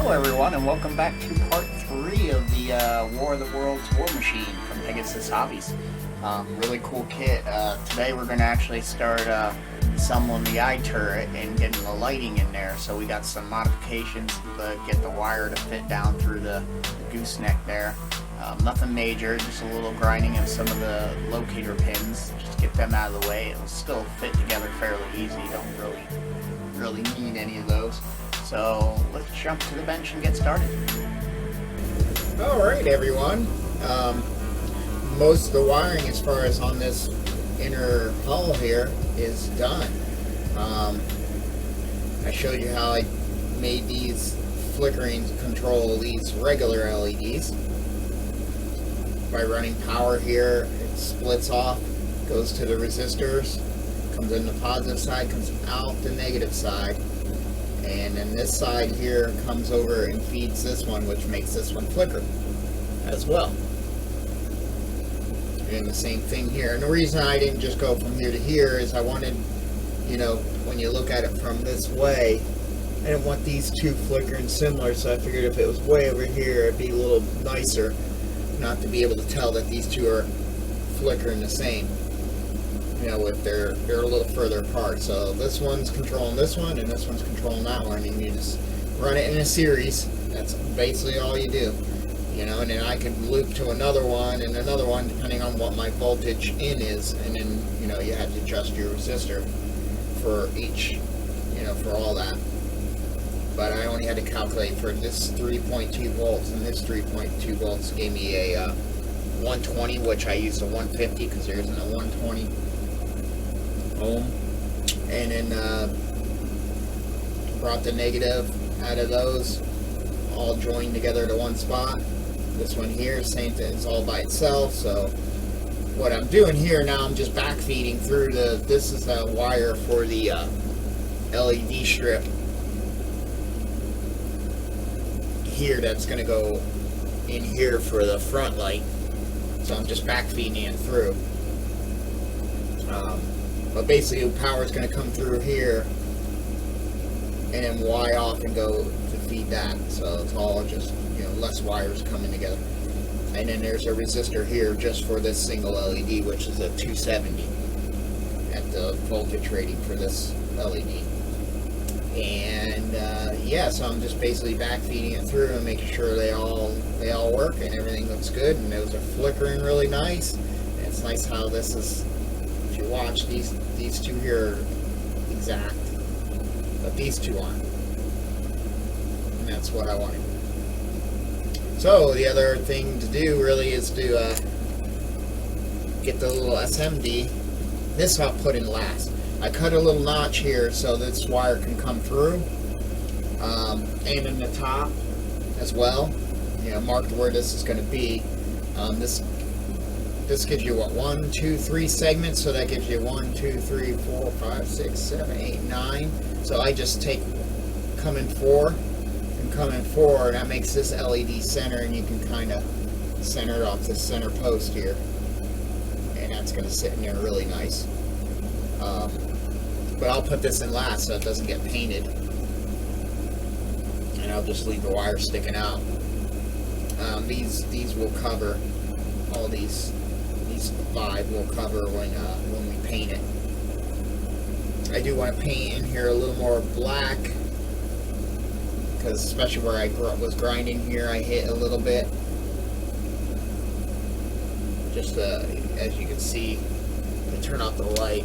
Hello everyone, and welcome back to part 3 of the War of the Worlds War Machine from Pegasus Hobbies. Really cool kit. Today we're going to actually start assembling the eye turret and getting the lighting in there. So we got some modifications to get the wire to fit down through the gooseneck there. Nothing major, just a little grinding of some of the locator pins. Just get them out of the way. It'll still fit together fairly easy. You don't really need any of those. So let's jump to the bench and get started. Alright everyone, most of the wiring as far as on this inner hull here is done. I showed you how I made these flickering to control these regular LEDs. By running power here, it splits off, goes to the resistors, comes in the positive side, comes out the negative side. And then this side here comes over and feeds this one, which makes this one flicker as well. And the same thing here. And the reason I didn't just go from here to here is I wanted, when you look at it from this way, I didn't want these two flickering similar, so I figured if it was way over here, it'd be a little nicer not to be able to tell that these two are flickering the same. If they're a little further apart. So this one's controlling this one, and this one's controlling that one, and you just run it in a series. That's basically all you do. And then I could loop to another one and another one, depending on what my voltage in is, and then, you have to adjust your resistor for each, for all that. But I only had to calculate for this 3.2 volts, and this 3.2 volts gave me a 120, which I used a 150 because there isn't a 120 ohm, and then brought the negative out of those, all joined together to one spot. This one here, same thing, it's all by itself. So what I'm doing here now, I'm just backfeeding through this is the wire for the LED strip here that's going to go in here for the front light. So I'm just backfeeding it through. But basically, the power is going to come through here and then Y off and go to feed that. So it's all just, less wires coming together. And then there's a resistor here just for this single LED, which is a 270 at the voltage rating for this LED. And so I'm just basically backfeeding it through and making sure they all work and everything looks good. And those are flickering really nice. And it's nice how this is. You watch these two here are exact, but these two aren't, and that's what I wanted. So the other thing to do really is to get the little SMD. This I'll put in last. I cut a little notch here so this wire can come through, and in the top as well. Marked where this is going to be. This gives you what, 1, 2, 3 segments, so that gives you 1, 2, 3, 4, 5, 6, 7, 8, 9. So I just take come in 4 and come in 4, and that makes this LED center, and you can kind of center it off this center post here, and that's going to sit in there really nice. But I'll put this in last so it doesn't get painted, and I'll just leave the wire sticking out. These will cover all these. 5 will cover when we paint it. I do want to paint in here a little more black, because especially where I was grinding here, I hit a little bit. Just as you can see, I turn off the light,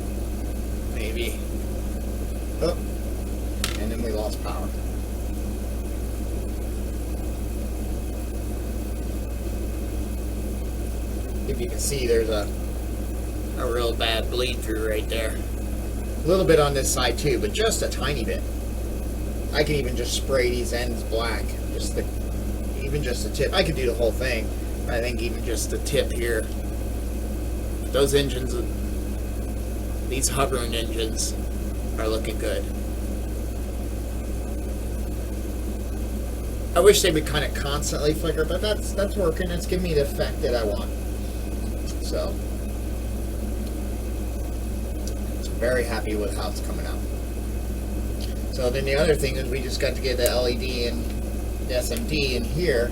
maybe. Oh, and then we lost power. If you can see, there's a real bad bleed through right there. A little bit on this side too, but just a tiny bit. I can even just spray these ends black, even just the tip. I could do the whole thing. I think even just the tip here. Those engines, these hovering engines, are looking good. I wish they would kind of constantly flicker, but that's working. That's giving me the effect that I want. So, very happy with how it's coming out. So then the other thing is we just got to get the LED in the SMD in here,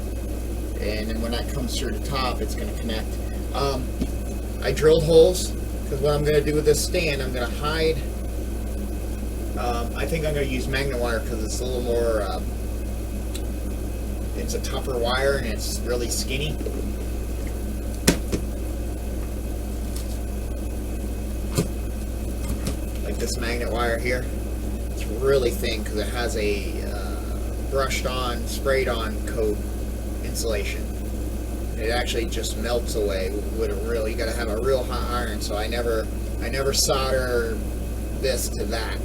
and then when that comes through the top, it's going to connect. I drilled holes, because what I'm going to do with this stand, I'm going to hide. I think I'm going to use magnet wire because it's a little more, it's a tougher wire and it's really skinny. Like this magnet wire here. It's really thin because it has a brushed on, sprayed on coat insulation. It actually just melts away with a real, you gotta have a real hot iron, so I never solder this to that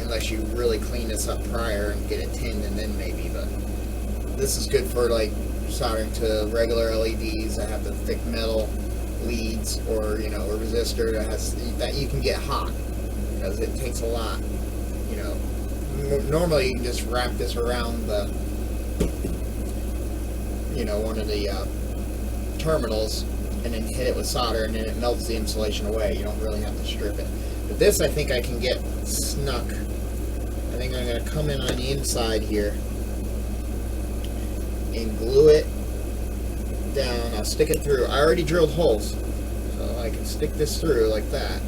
unless you really clean this up prior and get it tinned and then maybe, but this is good for like soldering to regular LEDs that have the thick metal leads, or you know, a resistor that you can get hot, because it takes a lot, you know. Normally you can just wrap this around the, you know, one of the terminals and then hit it with solder, and then it melts the insulation away. You don't really have to strip it. But this I think I can get snuck. I think I'm going to come in on the inside here and glue it down. I'll stick it through. I already drilled holes, so I can stick this through like that.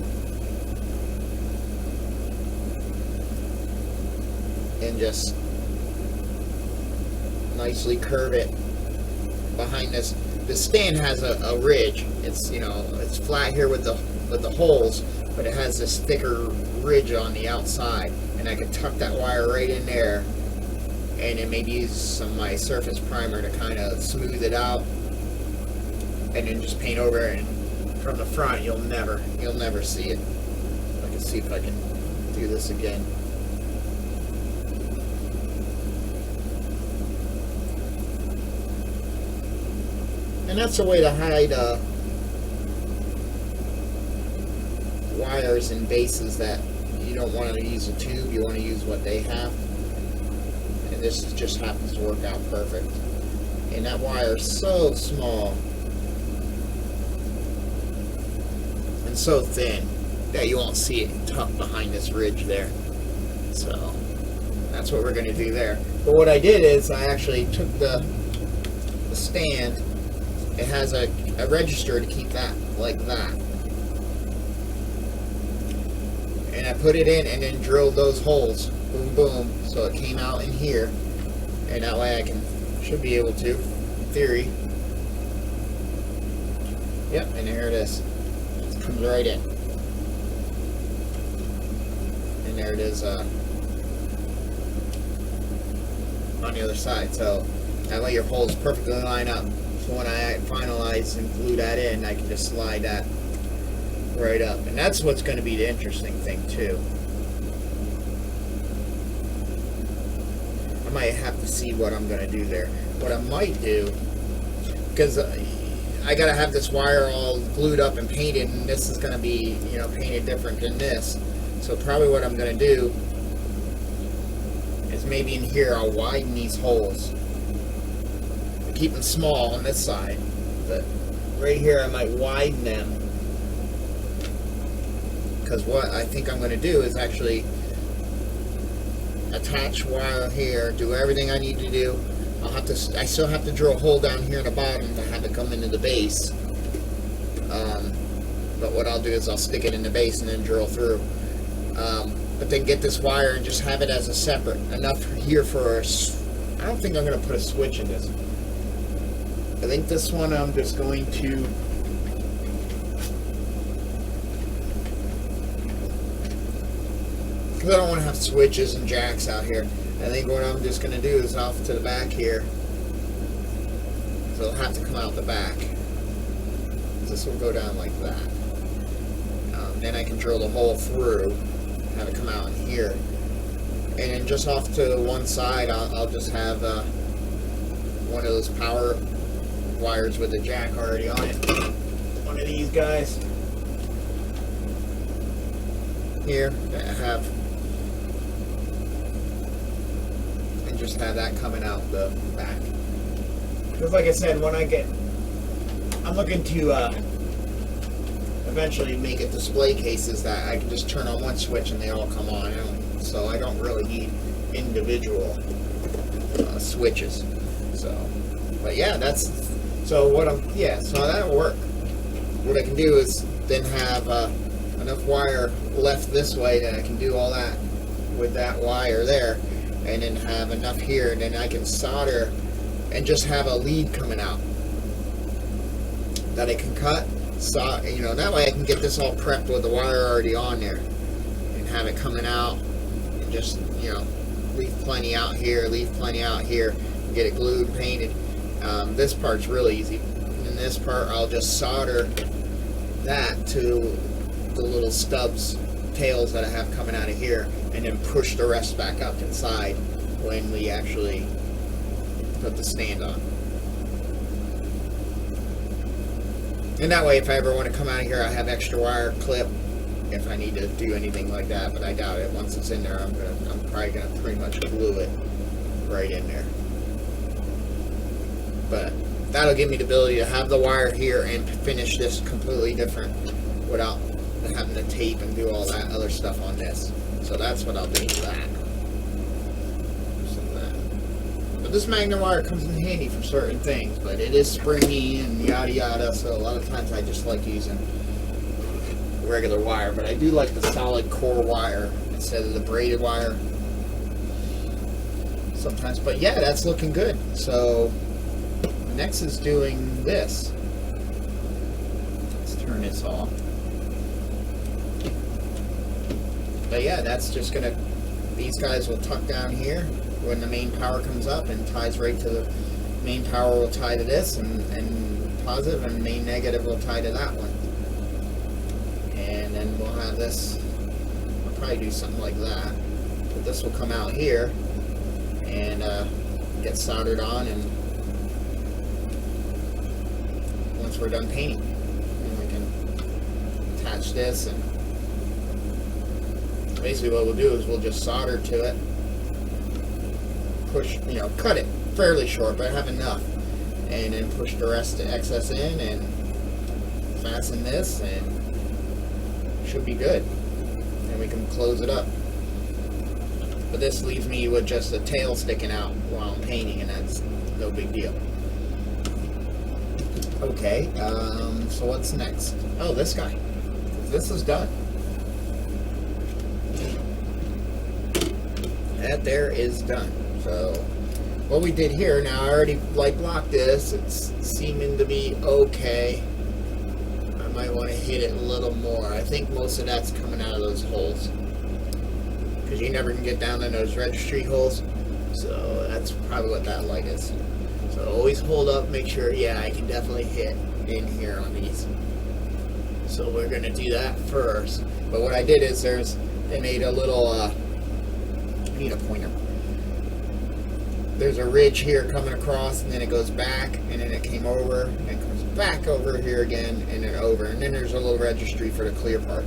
And just nicely curve it behind this. The stand has a ridge. It's, you know, it's flat here with the holes, but it has this thicker ridge on the outside, and I can tuck that wire right in there, and then maybe use some of my surface primer to kind of smooth it out, and then just paint over it. And from the front, you'll never see it. I can see if I can do this again. And that's a way to hide wires and bases that you don't want to use a tube, you want to use what they have. And this just happens to work out perfect. And that wire is so small and so thin that you won't see it tucked behind this ridge there. So that's what we're going to do there. But what I did is I actually took the stand. It has a register to keep that like that. And I put it in and then drilled those holes. Boom, boom. So it came out in here. And that way I should be able to, in theory. Yep, and there it is. It comes right in. And there it is on the other side. So that way your holes perfectly line up. So when I finalize and glue that in, I can just slide that right up. And that's what's going to be the interesting thing too. I might have to see what I'm going to do there. What I might do, because I got to have this wire all glued up and painted, and this is going to be, you know, painted different than this. So probably what I'm going to do is maybe in here I'll widen these holes. Keep them small on this side, but right here I might widen them, because what I think I'm going to do is actually attach wire here, do everything I need to do. I still have to drill a hole down here in the bottom to have it come into the base, but what I'll do is I'll stick it in the base and then drill through, but then get this wire and just have it as a separate, enough here for I don't think I'm going to put a switch in this. I think this one I'm just going to because I don't want to have switches and jacks out here. I think what I'm just going to do is off to the back here. So it'll have to come out the back. This will go down like that. Then I can drill the hole through, have it come out in here. And then just off to one side, I'll just have one of those power wires with a jack already on it. One of these guys here that I have, and just have that coming out the back. Because like I said, when I'm looking to eventually make it display cases that I can just turn on one switch and they all come on. So I don't really need individual switches. So, but yeah, so that'll work. What I can do is then have enough wire left this way that I can do all that with that wire there, and then have enough here, and then I can solder and just have a lead coming out that I can cut. So, you know, that way I can get this all prepped with the wire already on there, and have it coming out, and just, you know, leave plenty out here, and get it glued and painted. This part's really easy. And this part, I'll just solder that to the little stubs, tails that I have coming out of here, and then push the rest back up inside when we actually put the stand on. And that way, if I ever want to come out of here, I have extra wire clip if I need to do anything like that, but I doubt it. Once it's in there, I'm probably gonna pretty much glue it right in there. But that'll give me the ability to have the wire here and finish this completely different without having to tape and do all that other stuff on this. So that's what I'll do for that. But this magnet wire comes in handy for certain things, but it is springy and yada yada, so a lot of times I just like using regular wire, but I do like the solid core wire instead of the braided wire sometimes. But yeah, that's looking good. So next is doing this. Let's turn this off. But yeah, that's just gonna, these guys will tuck down here when the main power comes up and ties right to the main power. Will tie to this, and positive, and main negative will tie to that one. And then we'll have this, I'll probably do something like that, but this will come out here and get soldered on, and once we're done painting, then we can attach this, and basically what we'll do is we'll just solder to it, push, you know, cut it fairly short, but have enough, and then push the rest of the excess in and fasten this, and should be good, and we can close it up. But this leaves me with just a tail sticking out while I'm painting, and that's no big deal. Okay, so what's next? Oh, this guy. This is done. That there is done. So what we did here, now I already light blocked this. It's seeming to be okay. I might want to hit it a little more. I think most of that's coming out of those holes, because you never can get down in those registry holes. So that's probably what that light is. So always hold up, make sure, yeah, I can definitely hit in here on these. So we're going to do that first. But what I did is they made a little, I need a pointer. There's a ridge here coming across, and then it goes back, and then it came over, and it comes back over here again, and then over. And then there's a little registry for the clear part.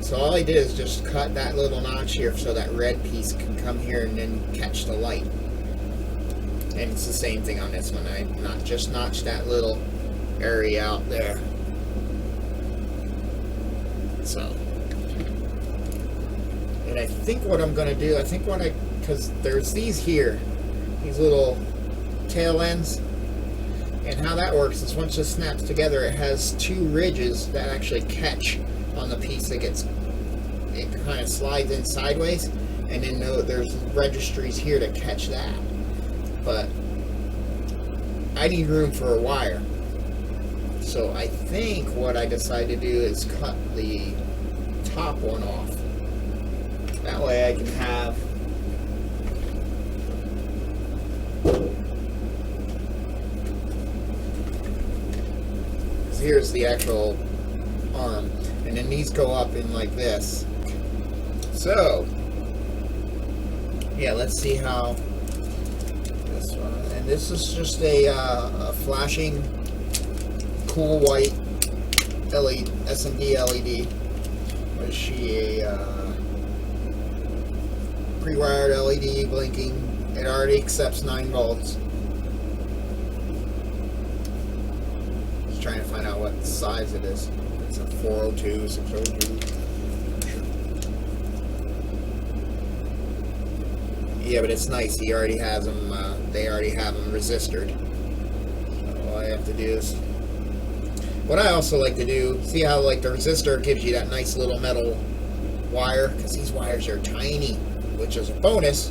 So all I did is just cut that little notch here so that red piece can come here and then catch the light. And it's the same thing on this one. I just notched that little area out there. So, and I think what I'm going to do, because there's these here, these little tail ends, and how that works is once it snaps together, it has two ridges that actually catch on the piece that it kind of slides in sideways, and then there's registries here to catch that. But I need room for a wire, so I think what I decided to do is cut the top one off. That way I can have here's the actual arm, and then these go up in like this. So yeah, let's see how this one. And this is just a flashing cool white LED, SMD LED. Was she a pre-wired LED blinking? It already accepts 9 volts. Just trying to find out what size it is. It's a 402, 602. Yeah, but it's nice. He already has them. They already have them resistored. So all I have to do is. What I also like to do, see how like the resistor gives you that nice little metal wire, because these wires are tiny, which is a bonus.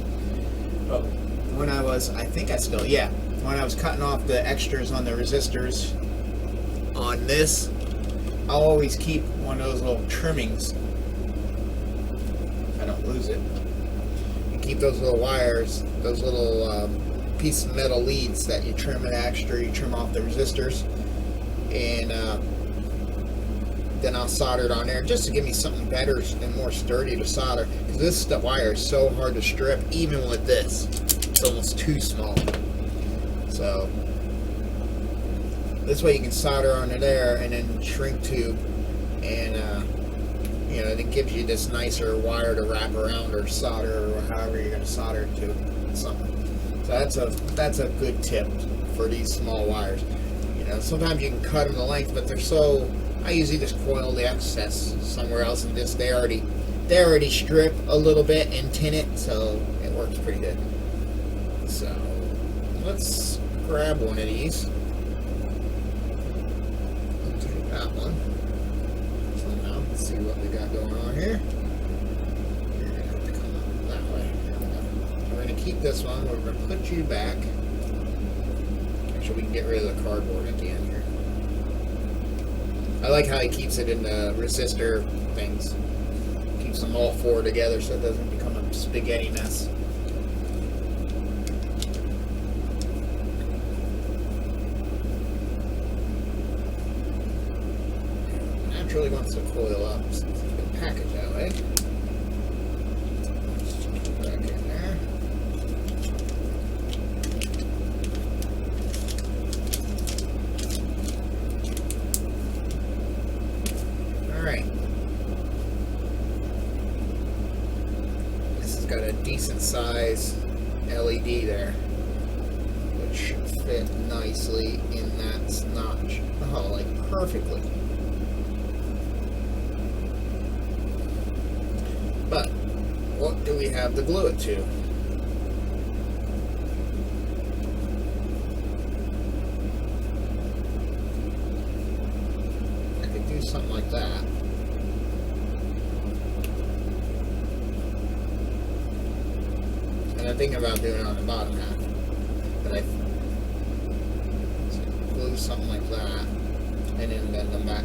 But when I was, I think I still, yeah, when I was cutting off the extras on the resistors on this, I'll always keep one of those little trimmings. I don't lose it. And keep those little wires, those little piece of metal leads that you trim it extra, you trim off the resistors. And then I'll solder it on there just to give me something better and more sturdy to solder, because this wire is so hard to strip. Even with this, it's almost too small. So this way you can solder onto there and then shrink tube, and you know, it gives you this nicer wire to wrap around or solder, or however you're going to solder it to something. So that's a good tip for these small wires. Sometimes you can cut them to length, but they're so. I usually just coil the excess somewhere else, and just they already strip a little bit and tin it, so it works pretty good. So let's grab one of these. I'll take that one. So now let's see what we got going on here. You're gonna have to come up that way. We're gonna keep this one. We're gonna put you back. We can get rid of the cardboard at the end here. I like how he keeps it in the resistor things. Keeps them all four together so it doesn't become a spaghetti mess. Naturally wants to coil up since it's been packaged that way. Back in there. Alright. This has got a decent size LED there, which should fit nicely in that notch. Oh, like perfectly. But what do we have to glue it to? I could do something like that. And I'm thinking about doing it on the bottom half. But I glue something like that and then bend them back.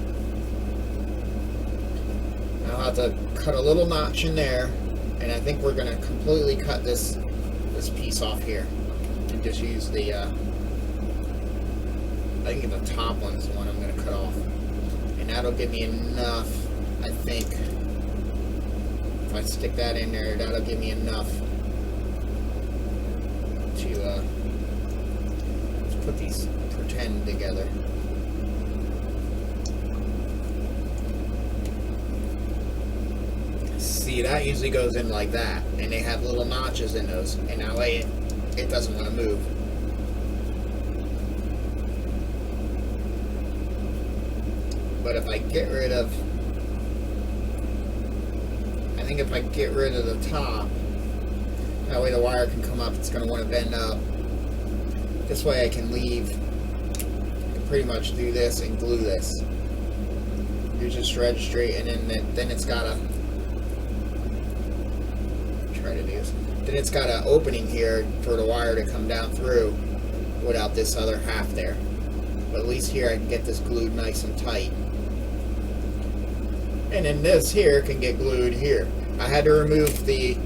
I'll have to cut a little notch in there, and I think we're going to completely cut this piece off here and just use the I think the top one's the one I'm going to cut off, and that'll give me enough. I think if I stick that in there, that'll give me enough to put these pretend together. See, that usually goes in like that, and they have little notches in those, and that way it doesn't want to move. But if I get rid of, I think if I get rid of the top, that way the wire can come up, it's going to want to bend up. This way I can leave, I can pretty much do this and glue this. You just thread straight, and then it's got a, then it's got an opening here for the wire to come down through without this other half there. But at least here I can get this glued nice and tight. And then this here can get glued here. I had to remove the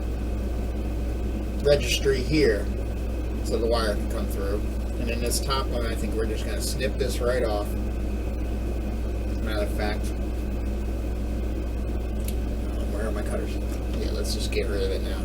registry here so the wire can come through. And then this top one, I think we're just going to snip this right off. As a matter of fact, where are my cutters? Yeah, let's just get rid of it now.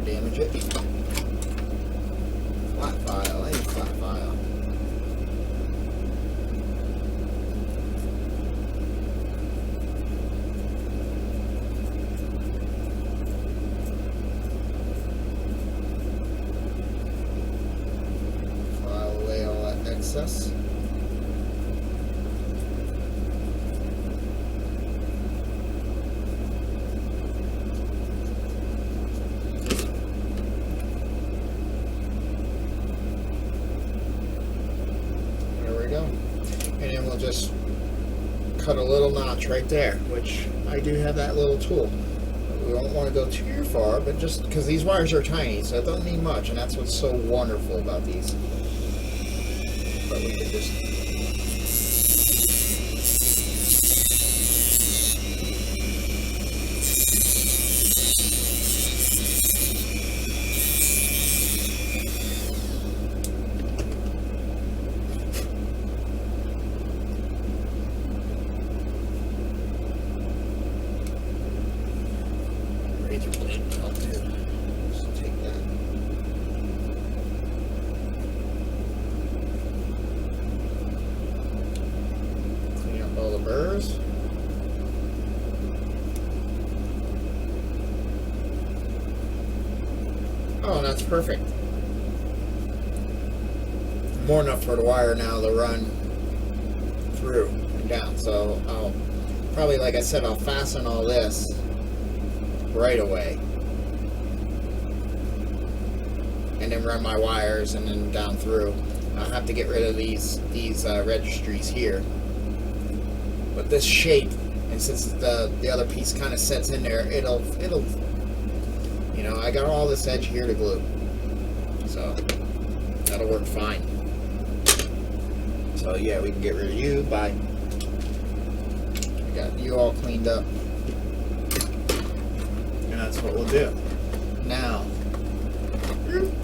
Damage it. Flat file, any flat file. Pegasus. There we go. And then we'll just cut a little notch right there, which I do have that little tool. We don't want to go too far, but just because these wires are tiny, so it doesn't need much, and that's what's so wonderful about these. But we can just razor blade will help too. Just take that. Clean up all the burrs. Oh, and that's perfect. More enough for the wire now to run through and down. So I'll probably, like I said, I'll fasten all this right away, and then run my wires and then down through. I'll have to get rid of these registries here, but this shape, and since the other piece kind of sets in there, it'll you know, I got all this edge here to glue, so that'll work fine. So yeah, we can get rid of you by, I got you all cleaned up. That's what we'll do. Now,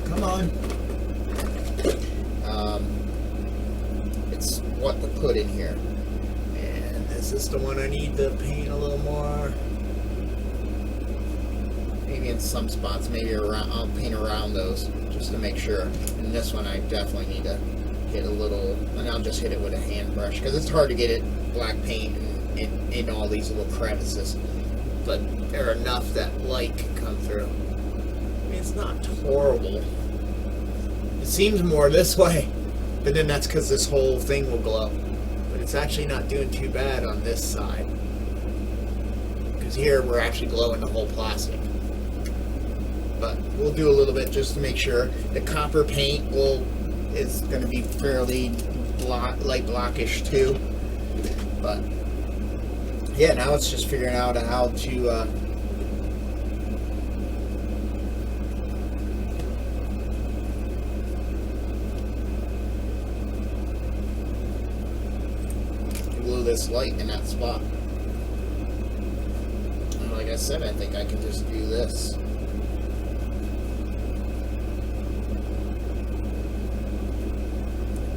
come on. It's what to put in here. And is this the one I need to paint a little more? Maybe in some spots, maybe around. I'll paint around those just to make sure. And this one I definitely need to hit a little, and I'll just hit it with a hand brush because it's hard to get it black paint in all these little crevices. But there are enough that light can come through. I mean, it's not horrible. It seems more this way, but then that's because this whole thing will glow. But it's actually not doing too bad on this side, because here we're actually glowing the whole plastic. But we'll do a little bit just to make sure. The copper paint is going to be fairly light blockish too, but yeah, now it's just figuring out how to glue this light in that spot. And like I said, I think I can just do this.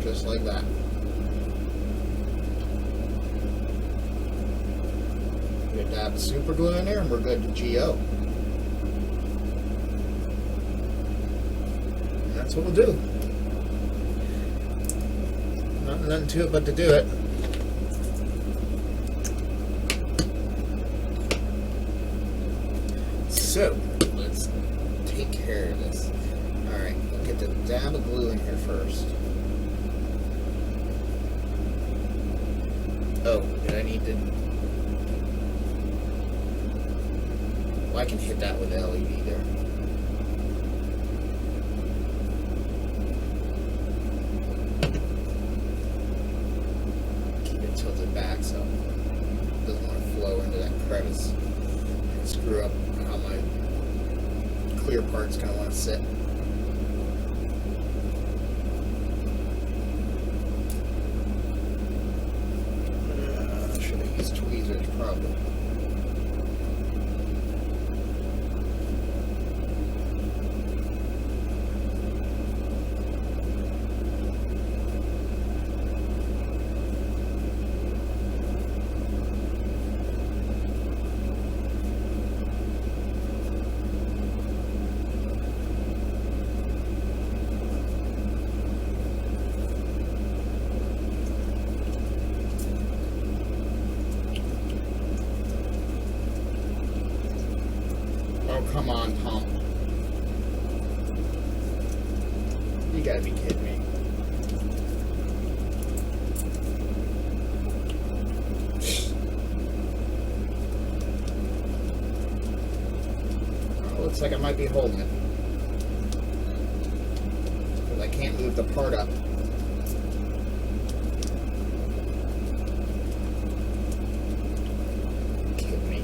Just like that. Dab super glue in there and we're good to GO. And that's what we'll do. Nothing to it but to do it. So let's take care of this. Alright, we'll get the dab of glue in here first. Oh, did I need to? Well, I can hit that with the LED there. Keep it tilted back so it doesn't want to flow into that crevice and screw up how my clear part's going to want to sit. Should have used tweezers probably. Come on, pump. You gotta be kidding me. looks like I might be holding it. Because I can't move the part up. Kidding me.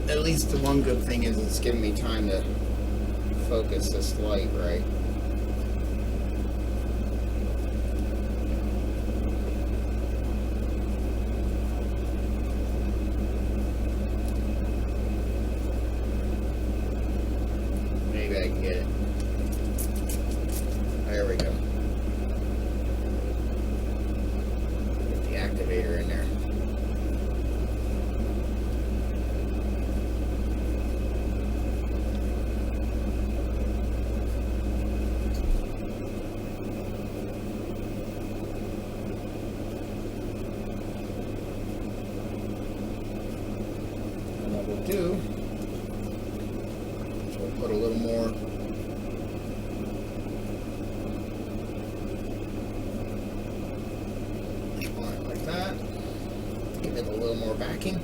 At least the one good thing is it's giving me time to focus this light right. Maybe I can get it. There we go. Get the activator in there. Do so we'll put a little more on it like that, give it a little more backing,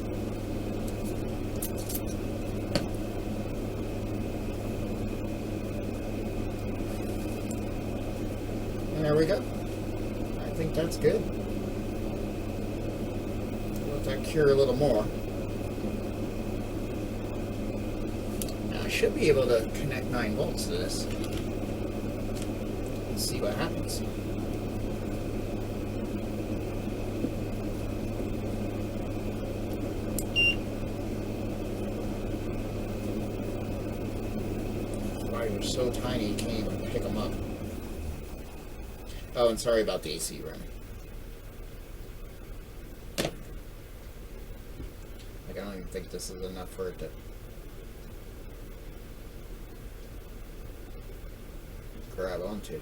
and there we go. I think that's good. Let that cure a little more. Should be able to connect 9 volts to this. Let's see what happens. Wires are so tiny you can't even pick them up. Oh, and sorry about the AC running. Like, I don't even think this is enough for it to grab onto.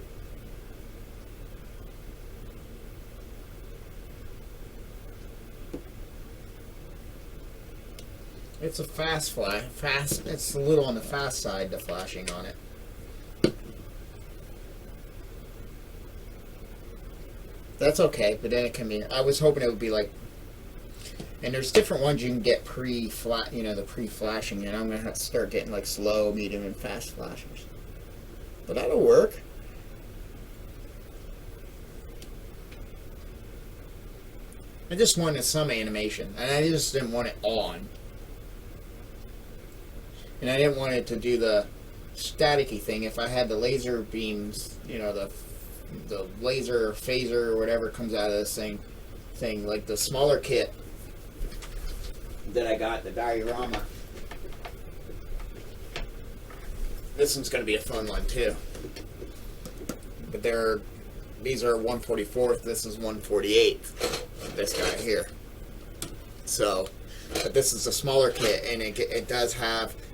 It's a fast flash. It's a little on the fast side, the flashing on it. That's okay, but then it can be. I was hoping it would be like. And there's different ones you can get pre-flat, you know, the pre-flashing, and I'm gonna have to start getting like slow, medium, and fast flashers. But that'll work. I just wanted some animation, and I just didn't want it on. And I didn't want it to do the staticky thing. If I had the laser beams, you know, the laser phaser or whatever comes out of this thing, like the smaller kit that I got, the diorama. This one's going to be a fun one too. But these are 1/44th, this is 1/48th, this guy here. So, but this is a smaller kit, and it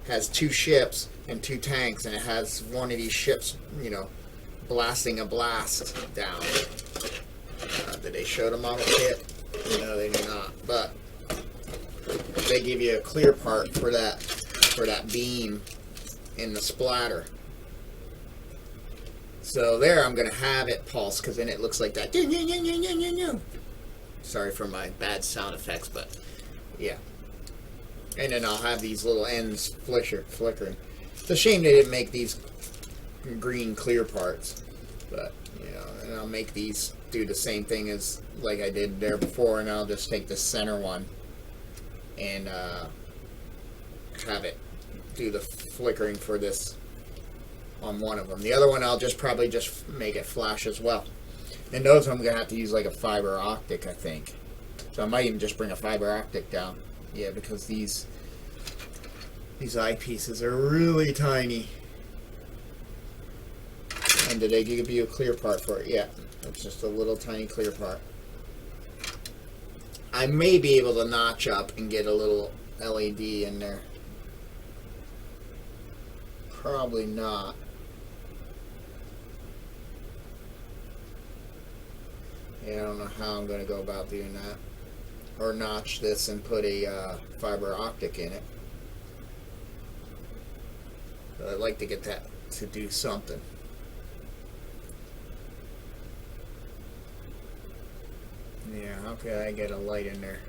has 2 ships and 2 tanks, and it has one of these ships, you know, blasting a blast down. Did they show the model kit? No, they do not. But they give you a clear part for that beam in the splatter. So there, I'm going to have it pulse, because then it looks like that. Sorry for my bad sound effects, but yeah. And then I'll have these little ends flickering. It's a shame they didn't make these green clear parts, but you know, and I'll make these do the same thing as like I did there before, and I'll just take the center one and have it do the flickering for this on one of them. The other one I'll probably just make it flash as well. And those I'm gonna have to use like a fiber optic, I think. So I might even just bring a fiber optic down. Yeah, because these eyepieces are really tiny. And did they give you a clear part for it? Yeah, it's just a little tiny clear part. I may be able to notch up and get a little LED in there. Probably not. Yeah, I don't know how I'm going to go about doing that. Or notch this and put a fiber optic in it. But I'd like to get that to do something. Yeah, how could I get a light in there?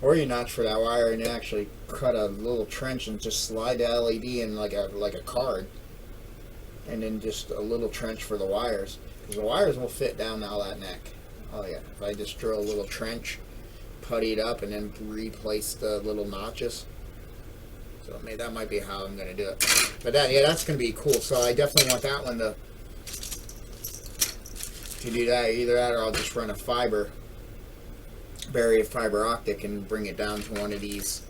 Or you notch for that wire and actually cut a little trench and just slide the LED in like a card. And then just a little trench for the wires. Because the wires will fit down all that neck. Oh yeah, if I just drill a little trench, putty it up, and then replace the little notches. So maybe that might be how I'm going to do it. But that, yeah, that's going to be cool. So I definitely want that one to do that. Either that or I'll just run a fiber, bury a fiber optic and bring it down to one of these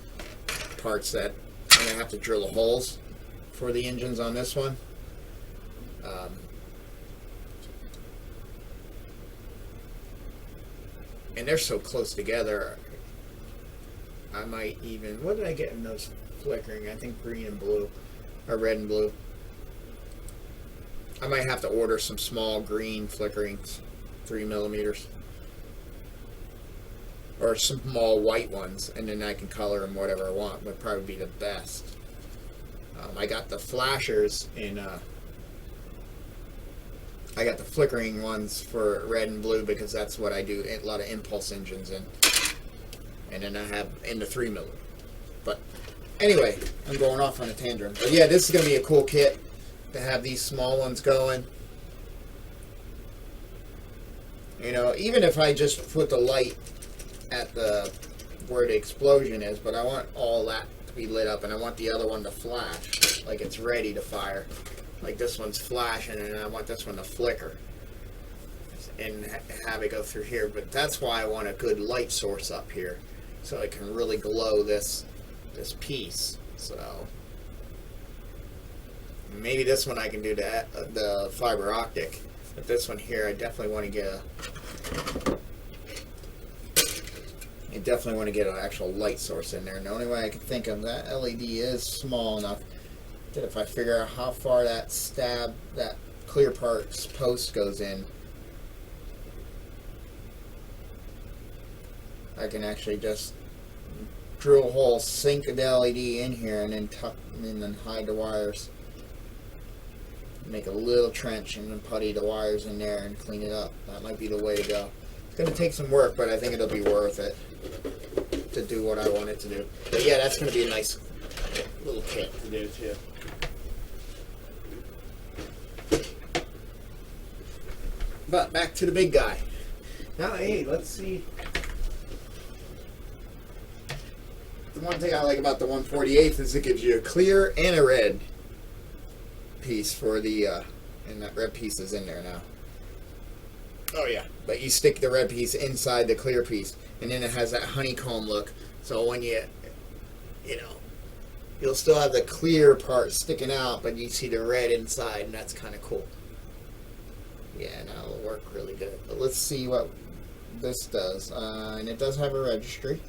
parts that I'm going to have to drill the holes for the engines on this one. And they're so close together, I might even, what did I get in those flickering? I think green and blue, or red and blue. I might have to order some small green flickerings, 3mm, or some small white ones, and then I can color them whatever I want. Would probably be the best. I got the flashers in I got the flickering ones for red and blue because that's what I do a lot of impulse engines in. And then I have in the 3mm. But anyway, I'm going off on a tangent. But yeah, this is going to be a cool kit to have these small ones going. You know, even if I just put the light at the where the explosion is, but I want all that to be lit up and I want the other one to flash like it's ready to fire. Like this one's flashing and I want this one to flicker and have it go through here. But that's why I want a good light source up here so it can really glow this piece. So maybe this one I can do the fiber optic, but this one here I definitely want to get an actual light source in there. And the only way I can think of, that LED is small enough that if I figure out how far that clear parts post goes in, I can actually just drill a hole, sink the LED in here, and then tuck and then hide the wires. Make a little trench and then putty the wires in there and clean it up. That might be the way to go. It's going to take some work, but I think it'll be worth it to do what I want it to do. But yeah, that's going to be a nice little kit to do too. But back to the big guy. Now, hey, let's see. The one thing I like about the 148th is it gives you a clear and a red piece for the, and that red piece is in there now. Oh yeah. But you stick the red piece inside the clear piece, and then it has that honeycomb look. So when you know, you'll still have the clear part sticking out, but you see the red inside, and that's kind of cool. Yeah, now it'll work really good. But let's see what this does. And it does have a registry.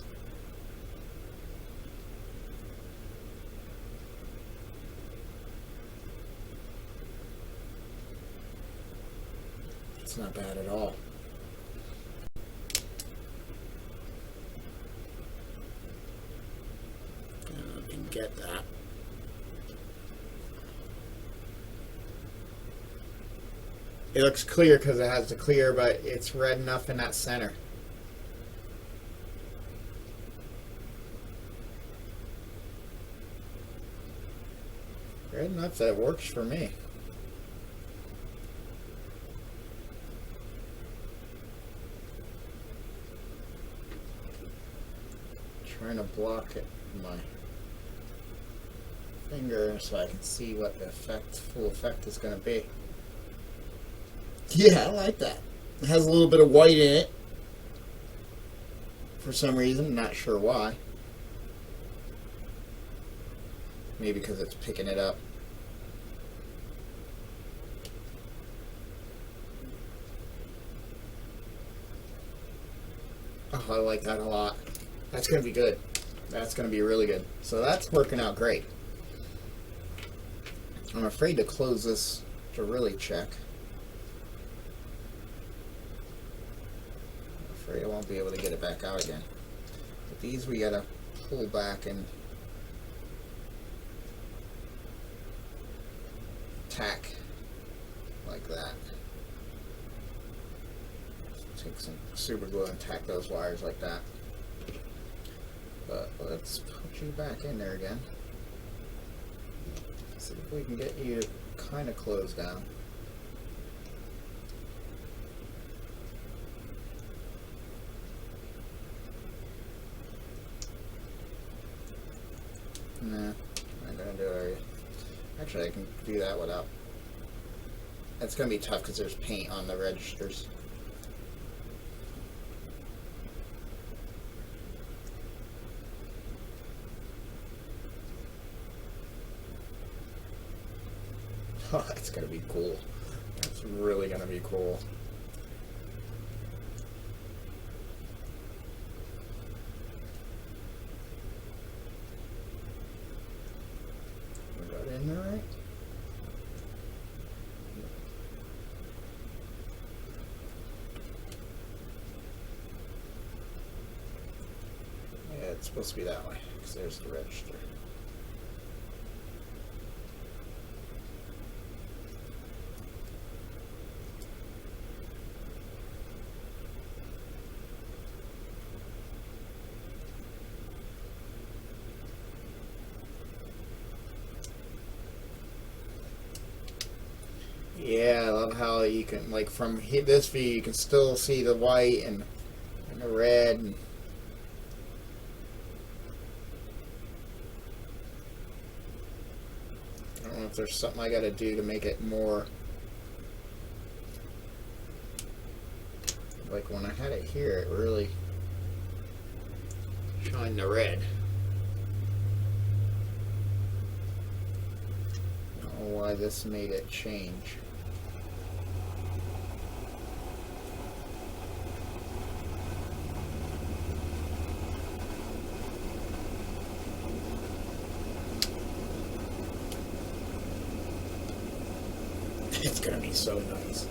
It's not bad at all. I can get that. It looks clear because it has the clear, but it's red enough in that center. Red enough that it works for me. Trying to block it with my finger so I can see what the full effect is going to be. Yeah, I like that. It has a little bit of white in it for some reason, not sure why. Maybe because it's picking it up. Oh, I like that a lot. That's going to be good. That's going to be really good. So that's working out great. I'm afraid to close this to really check. afraid I won't be able to get it back out again. But these we gotta pull back and tack like that. Take some super glue and tack those wires like that. But let's put you back in there again. See if we can get you to kind of close down. Nah, I'm not gonna do it, are you? Actually, I can do that without. It's gonna be tough because there's paint on the registers. Oh, that's gonna be cool. That's really gonna be cool. We got in there, right? Yeah, it's supposed to be that way because there's the register. Yeah, I love how you can, like, from this view, you can still see the white and the red. And I don't know if there's something I got to do to make it more, like when I had it here, it really shined the red. I don't know why this made it change. It's gonna be so nice.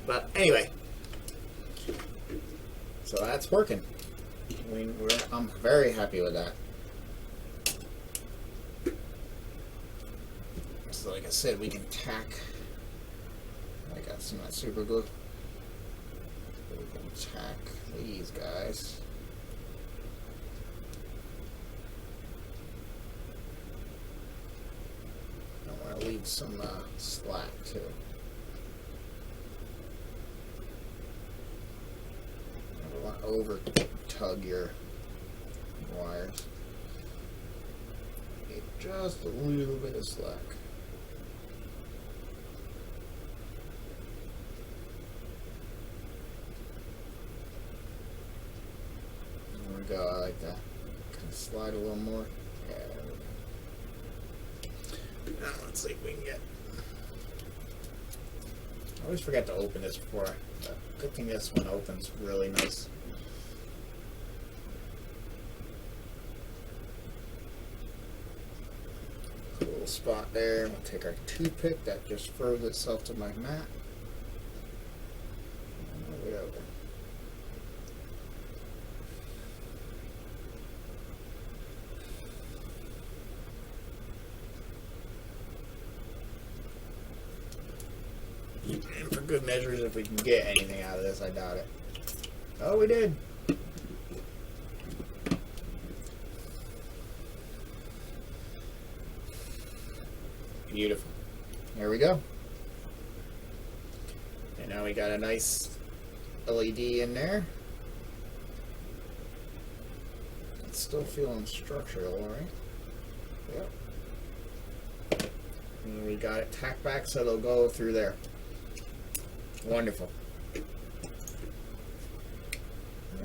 But anyway, so that's working. I'm very happy with that. So like I said, we can tack. I got some of that super glue. We can tack these guys. I want to leave some slack too. I don't want to over tug your wires. Need just a little bit of slack. There we go. I like that. Can I slide a little more? Yeah. There we go. Now let's see if we can get. I always forget to open this before. Good thing this one opens really nice. Cool little spot there. We'll take our toothpick that just froze itself to my mat. And move it over. And for good measures, if we can get anything out of this, I doubt it. Oh, we did. Beautiful. There we go. And now we got a nice LED in there. It's still feeling structural, alright? Yep. And we got it tacked back so it'll go through there. Wonderful. Where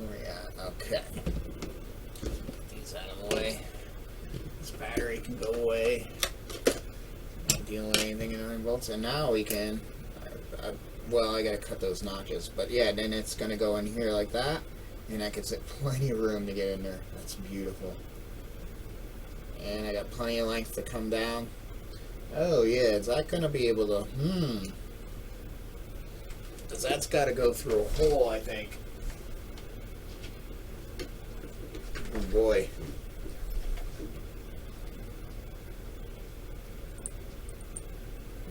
we at? Okay. Put these out of the way. This battery can go away. Not dealing with anything in iron bolts. And now we can. Well, I gotta cut those notches. But yeah, then it's gonna go in here like that. And that gives it plenty of room to get in there. That's beautiful. And I got plenty of length to come down. Oh yeah, is that gonna be able to? Because that's got to go through a hole, I think. Oh boy.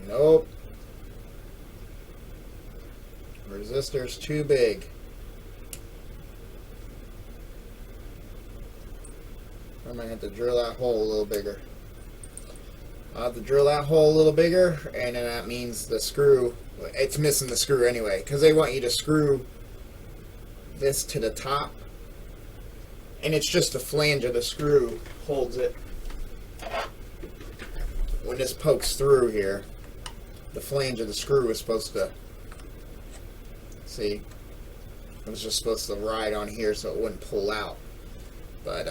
Nope. Resistor's too big. I might have to drill that hole a little bigger. I'll have to drill that hole a little bigger, and then that means the screw, it's missing the screw anyway, because they want you to screw this to the top, and it's just the flange of the screw holds it. When this pokes through here, the flange of the screw is supposed to, see, it was just supposed to ride on here so it wouldn't pull out. But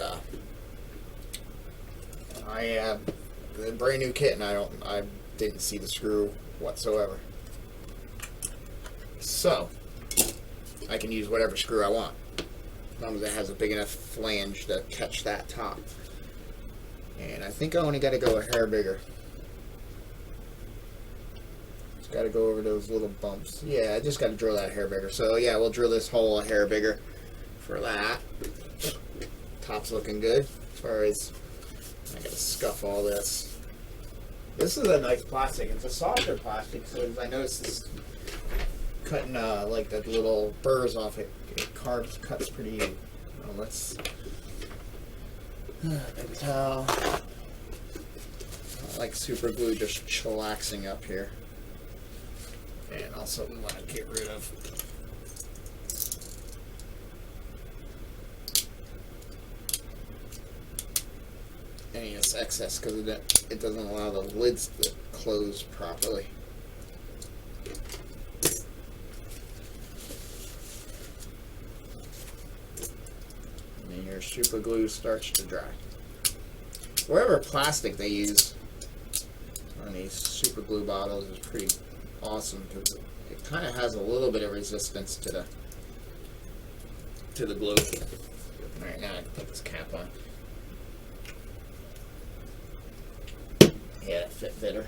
I have a brand new kit, and I didn't see the screw whatsoever. So I can use whatever screw I want, as long as it has a big enough flange to catch that top. And I think I only got to go a hair bigger. Just got to go over those little bumps. Yeah, I just got to drill that a hair bigger. So yeah, we'll drill this hole a hair bigger for that. Top's looking good. As far as I gotta scuff all this. This is a nice plastic. It's a softer plastic, so I noticed this cutting like the little burrs off it. It cuts pretty. Well, let's. I can tell. I like super glue just chillaxing up here. And also we want to get rid of any of this excess, because it doesn't allow the lids to close properly. And then your super glue starts to dry. Whatever plastic they use on these super glue bottles is pretty awesome, because it kind of has a little bit of resistance to the glue. Alright, now I can put this cap on. Yeah, it fit better.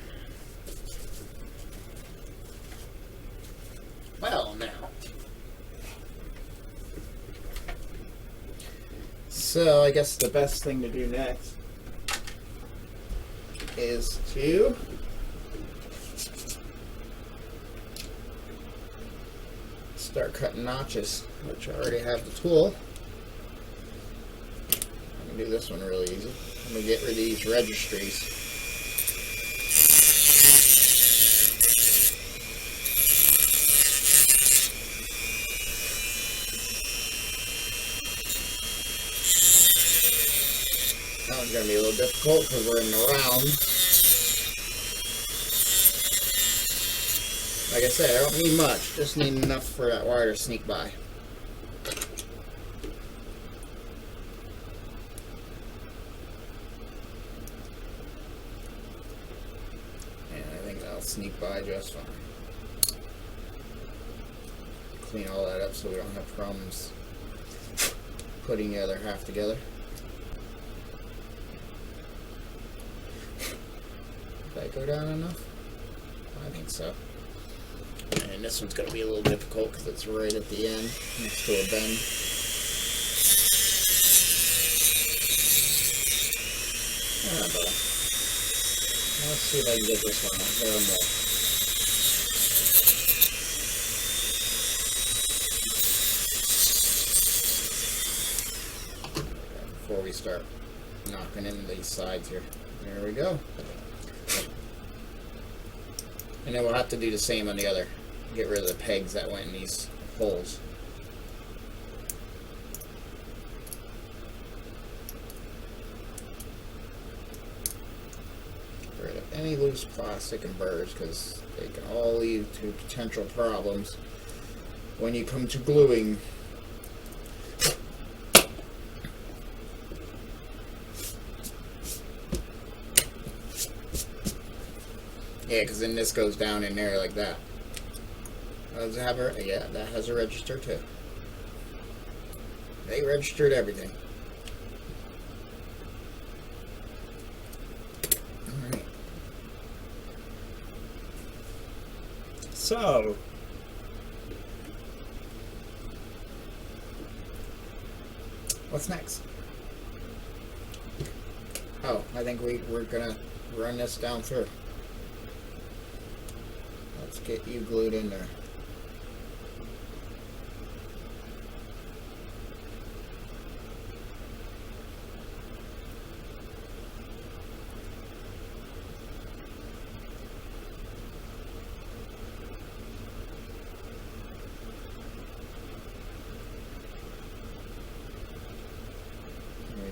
Well, now. So, I guess the best thing to do next is to start cutting notches, which I already have the tool. I can do this one really easy. I'm going to get rid of these registries. That one's going to be a little difficult because we're in the round. Like I said, I don't need much, just need enough for that wire to sneak by. And I think that'll sneak by just fine. Clean all that up so we don't have problems putting the other half together. Did I go down enough? I think so. And this one's going to be a little difficult because it's right at the end, next to a bend. Ah, but let's see if I can get this one a hair more. Before we start knocking into these sides here. There we go. And then we'll have to do the same on the other. Get rid of the pegs that went in these holes. Get rid of any loose plastic and burrs, because they can all lead to potential problems when you come to gluing. Yeah, because then this goes down in there like that. Does it have a, yeah, that has a register too. They registered everything. Alright. So, What's next? Oh, I think we're gonna run this down through. Let's get you glued in there.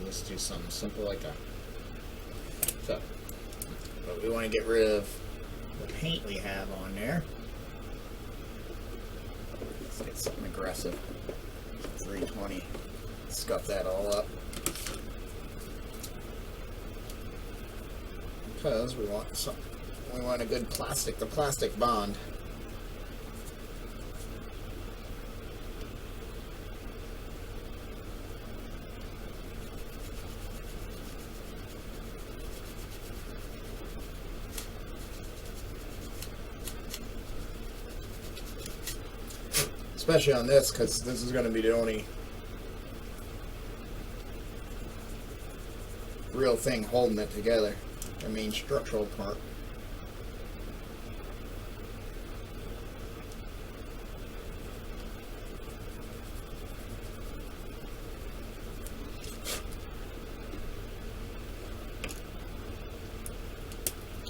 Let's do something simple like that. So, but we want to get rid of the paint we have on there. Let's get something aggressive. 320. Scuff that all up. Because we want something. We want a good plastic. The plastic bond. Especially on this, because this is going to be the only real thing holding it together, the main structural part.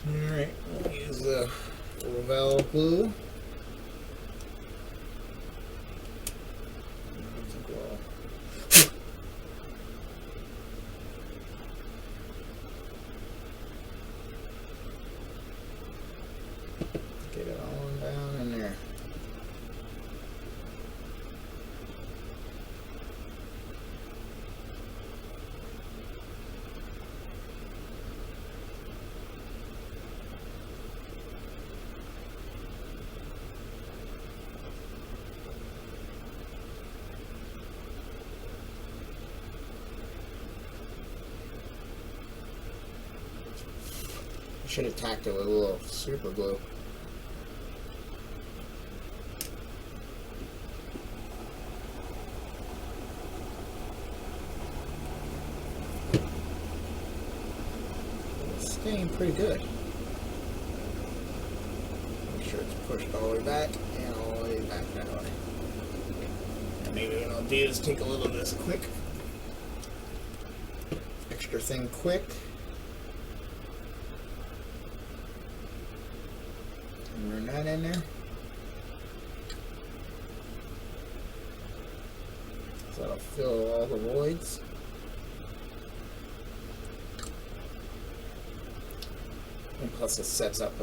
Alright, we'll use the Revell glue. Get it all down in there. Should have tacked it with a little super glue. It's staying pretty good. Make sure it's pushed all the way back and all the way back that way. And maybe what I'll do is take a little of this quick, extra thin quick. Run that in there. So that'll fill all the voids. And plus it sets up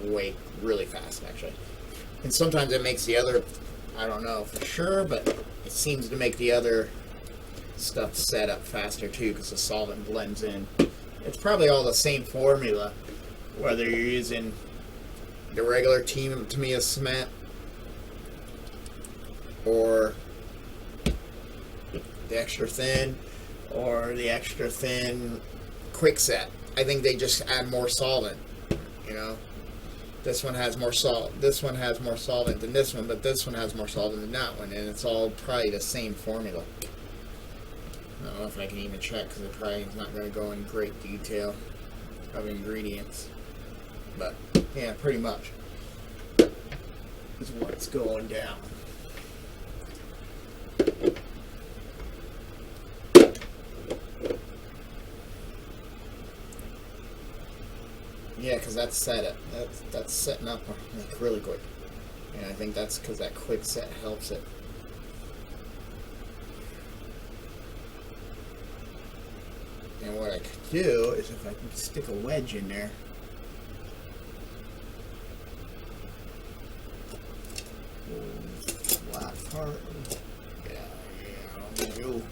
really fast actually. And sometimes it makes the other, I don't know for sure, but it seems to make the other stuff set up faster too because the solvent blends in. It's probably all the same formula, whether you're using the regular Tamiya cement or the extra thin or the extra thin quickset. I think they just add more solvent, you know. This one has more salt. This one has more solvent than this one, but this one has more solvent than that one, and it's all probably the same formula. I don't know if I can even check because it probably is not going to go in great detail of ingredients. But yeah, pretty much is what's going down. Yeah, because that's that's setting up like really quick, and I think that's because that quick set helps it. And what I could do is if I can stick a wedge in there. Flat part. Yeah, go.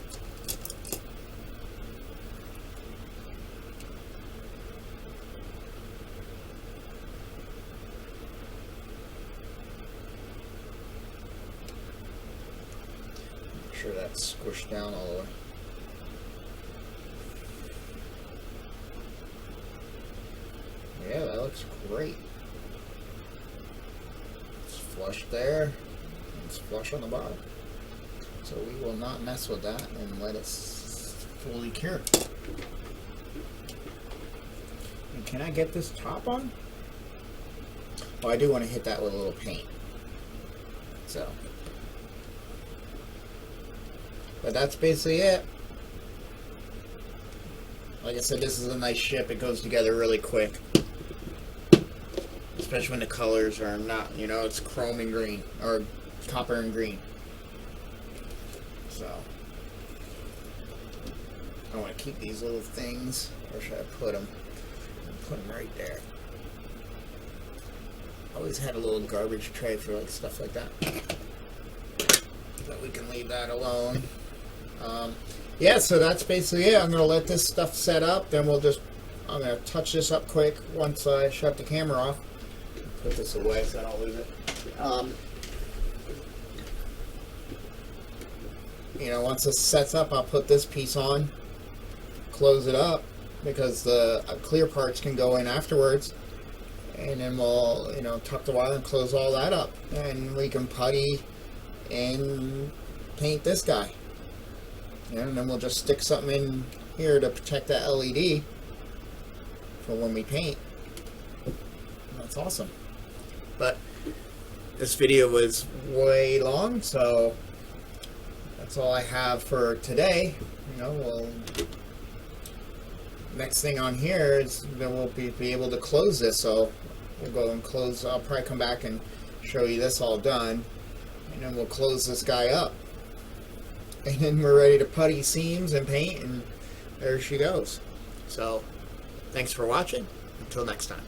Make sure that's squished down all the way. Yeah, that looks great. It's flush there, and it's flush on the bottom. So we will not mess with that and let it fully cured. And can I get this top on? Well, I do want to hit that with a little paint. So, but that's basically it. Like I said, this is a nice ship. It goes together really quick. Especially when the colors are not, you know, it's chrome and green. Or copper and green. So, I want to keep these little things. Where should I put them? Put them right there. Always had a little garbage tray for like stuff like that. But we can leave that alone. Yeah, so that's basically it. I'm going to let this stuff set up. Then I'm going to touch this up quick once I shut the camera off. Put this away so I don't lose it. You know, once this sets up, I'll put this piece on, close it up, because the clear parts can go in afterwards. And then we'll, you know, tuck the wire and close all that up. And we can putty and paint this guy. And then we'll just stick something in here to protect that LED for when we paint. That's awesome. But this video was way long, so that's all I have for today. You know, we'll next thing on here is that we'll be able to close this. So we'll go and close. I'll probably come back and show you this all done, and then we'll close this guy up. And then we're ready to putty seams and paint, and there she goes. So, thanks for watching. Until next time.